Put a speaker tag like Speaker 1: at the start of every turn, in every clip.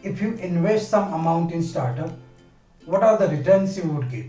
Speaker 1: if you invest some amount in startup, what are the returns you would get?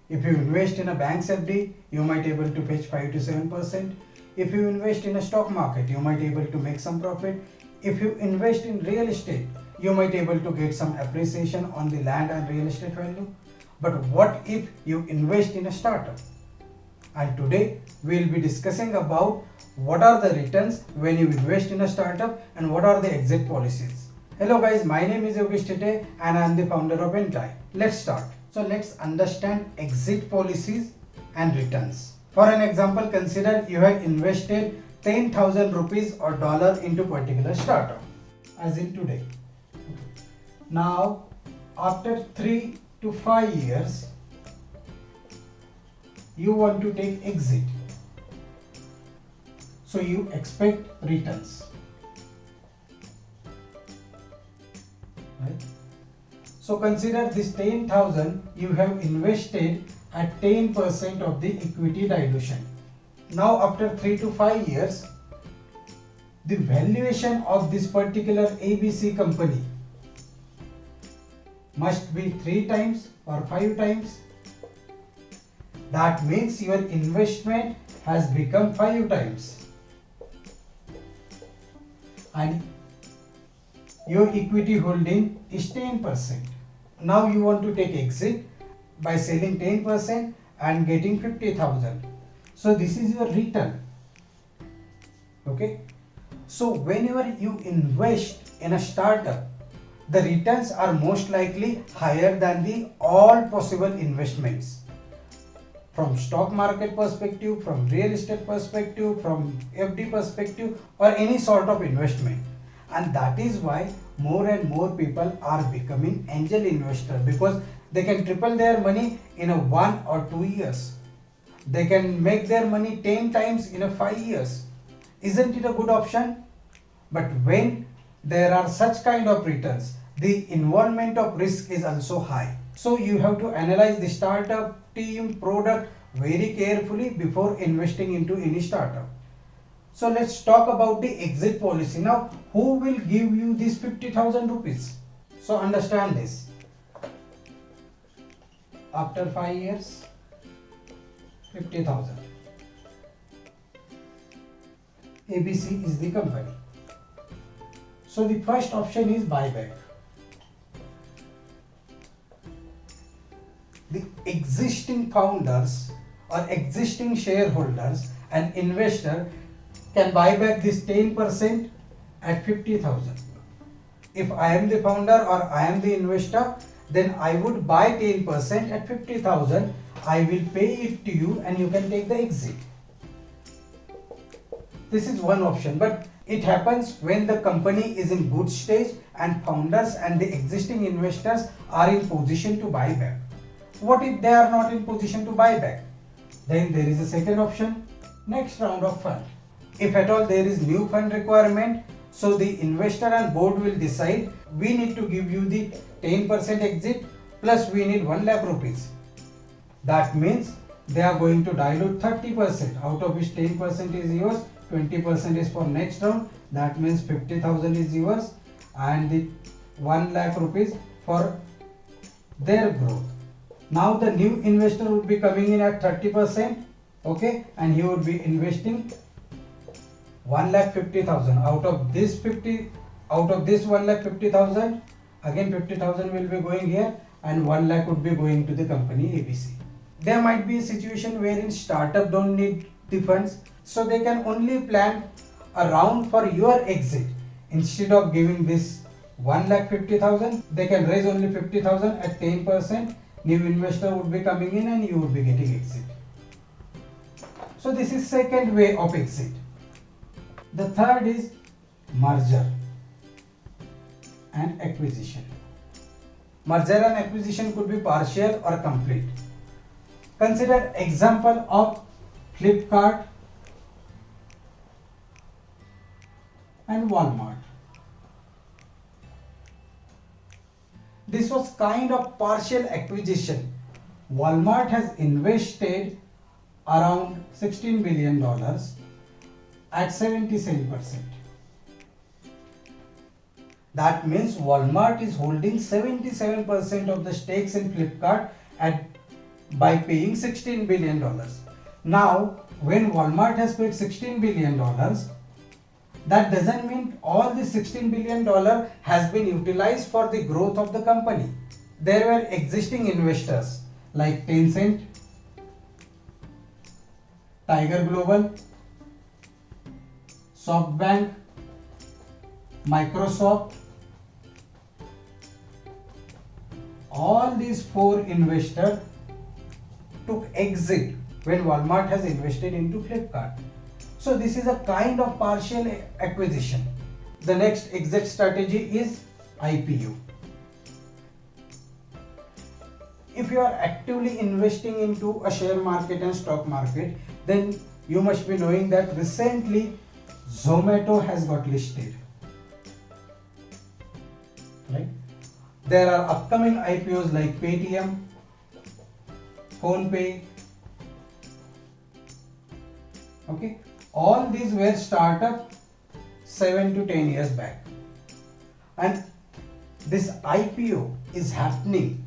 Speaker 1: If you invest in a bank's FD, you might able to fetch 5 to 7%. If you invest in a stock market, you might able to make some profit. If you invest in real estate, you might able to get some appreciation on the land and real estate value. But what if you invest in a startup? And today we will be discussing about what are the returns when you invest in a startup and what are the exit policies. Hello guys, my name is Yogesh Tete and I am the founder of Entai. Let's start. So let's understand exit policies and returns. For an example, consider you have invested 10,000 rupees or dollar into particular startup, as in today. Now, after 3 to 5 years, you want to take exit. So you expect returns. Right? So consider this 10,000 you have invested at 10% of the equity dilution. Now after 3 to 5 years, the valuation of this particular ABC company must be 3 times or 5 times. That means your investment has become 5 times. And your equity holding is 10%. Now you want to take exit by selling 10% and getting 50,000. So this is your return. Okay. So whenever you invest in a startup, the returns are most likely higher than the all possible investments. From stock market perspective, from real estate perspective, from FD perspective, or any sort of investment. And that is why more and more people are becoming angel investor, because they can triple their money in a 1 or 2 years. They can make their money 10 times in a 5 years. Isn't it a good option? But when there are such kind of returns, the involvement of risk is also high. So you have to analyze the startup, team, product very carefully before investing into any startup. So let's talk about the exit policy. Now, who will give you this 50,000 rupees? So understand this. After 5 years, 50,000. ABC is the company. So the first option is buyback. The existing founders or existing shareholders and investor can buy back this 10% at 50,000. If I am the founder or I am the investor, then I would buy 10% at 50,000. I will pay it to you and you can take the exit. This is one option, but it happens when the company is in good stage and founders and the existing investors are in position to buy back. What if they are not in position to buy back? Then there is a second option, next round of fund. If at all there is new fund requirement, so the investor and board will decide we need to give you the 10% exit plus we need 1 lakh rupees. That means they are going to dilute 30%, out of which 10% is yours, 20% is for next round. That means 50,000 is yours and the 1 lakh rupees for their growth. Now the new investor would be coming in at 30%, okay, and he would be investing 1,50,000. Out of this 1,50,000, again 50,000 will be going here and 1 lakh would be going to the company ABC. There might be a situation wherein startup don't need the funds, so they can only plan a round for your exit. Instead of giving this 1,50,000, they can raise only 50,000 at 10%. New investor would be coming in and you would be getting exit. So this is second way of exit. The third is merger and acquisition. Merger and acquisition could be partial or complete. Consider example of Flipkart and Walmart. This was kind of partial acquisition. Walmart has invested around $16 billion at 77%. That means Walmart is holding 77% of the stakes in Flipkart by paying $16 billion. Now, when Walmart has paid $16 billion, that doesn't mean all the $16 billion has been utilized for the growth of the company. There were existing investors like Tencent, Tiger Global, SoftBank, Microsoft. All these four investors took exit when Walmart has invested into Flipkart. So this is a kind of partial acquisition. The next exit strategy is IPO. If you are actively investing into a share market and stock market, then you must be knowing that recently Zomato has got listed. Right? There are upcoming IPOs like Paytm, PhonePe. Okay, all these were startup 7 to 10 years back, and this IPO is happening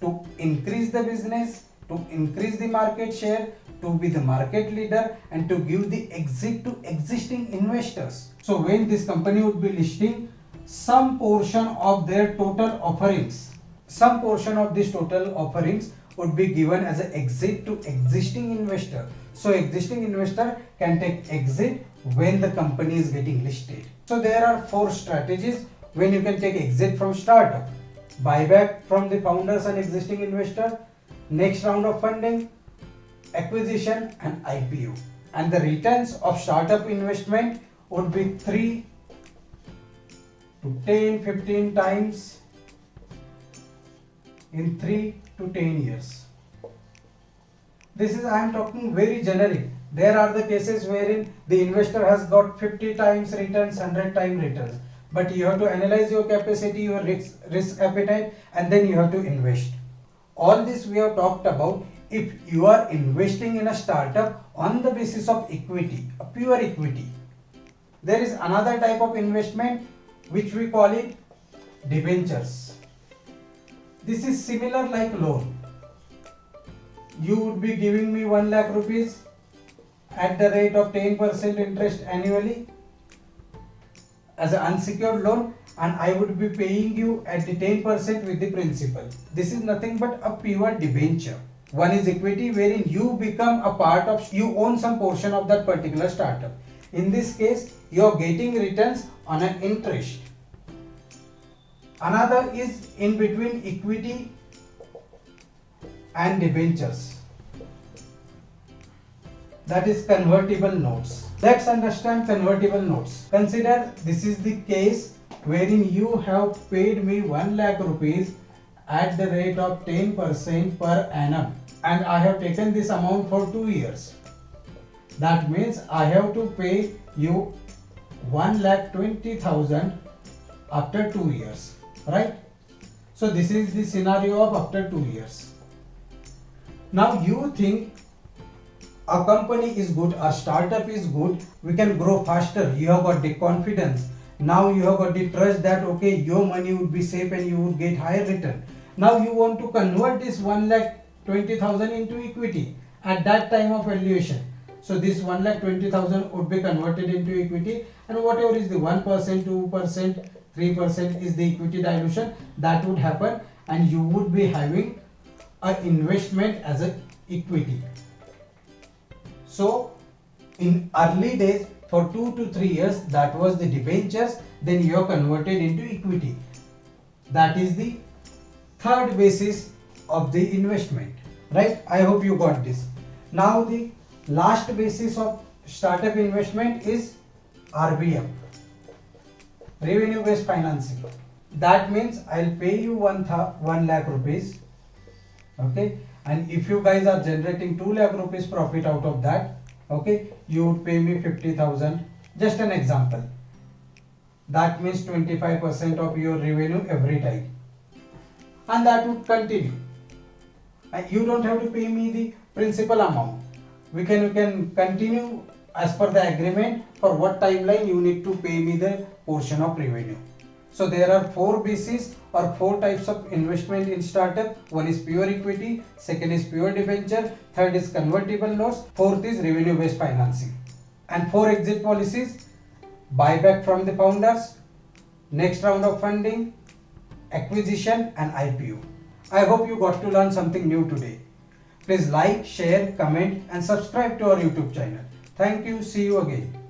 Speaker 1: to increase the business, to increase the market share, to be the market leader, and to give the exit to existing investors. So when this company would be listing, some portion of their total offerings, some portion of this total offerings would be given as an exit to existing investor. So existing investor can take exit when the company is getting listed. So there are four strategies when you can take exit from startup: buyback from the founders and existing investor, next round of funding, acquisition, and IPO. And the returns of startup investment would be 3 to 10, 15 times in 3 to 10 years. This is, I am talking very generic. There are the cases wherein the investor has got 50 times returns, 100 times returns. But you have to analyze your capacity, your risk appetite, and then you have to invest. All this we have talked about if you are investing in a startup on the basis of equity, a pure equity. There is another type of investment which we call it debentures. This is similar like loan. You would be giving me 1 lakh rupees at the rate of 10% interest annually as an unsecured loan, and I would be paying you at the 10% with the principal. This is nothing but a pure debenture. One is equity wherein you become a part of, you own some portion of that particular startup. In this case, you are getting returns on an interest. Another is in between equity and debentures. That is convertible notes. Let's understand convertible notes. Consider this is the case wherein you have paid me 1 lakh rupees at the rate of 10% per annum, and I have taken this amount for 2 years. That means I have to pay you 1,20,000 after 2 years, right? So this is the scenario of after 2 years. Now you think a company is good, a startup is good, we can grow faster. You have got the confidence. Now you have got the trust that okay, your money would be safe and you would get higher return. Now you want to convert this 1,20,000 into equity at that time of valuation. So this 1,20,000 would be converted into equity, and whatever is the 1%, 2%, 3% is the equity dilution that would happen, and you would be having an investment as an equity. So in early days, for 2 to 3 years, that was the debentures, then you are converted into equity. That is the third basis of the investment, right? I hope you got this. Now the last basis of startup investment is RBF, revenue based financing. That means I'll pay you 1 lakh rupees, okay, and if you guys are generating 2 lakh rupees profit out of that, okay, you would pay me 50,000. Just an example. That means 25% of your revenue every time, and that would continue. And you don't have to pay me the principal amount. We can continue as per the agreement for what timeline you need to pay me the portion of revenue. So there are four bases or four types of investment in startup. One is pure equity, second is pure debenture, third is convertible notes, fourth is revenue based financing. And four exit policies: buyback from the founders, next round of funding, acquisition and IPO. I hope you got to learn something new today. Please like, share, comment and subscribe to our YouTube channel. Thank you. See you again.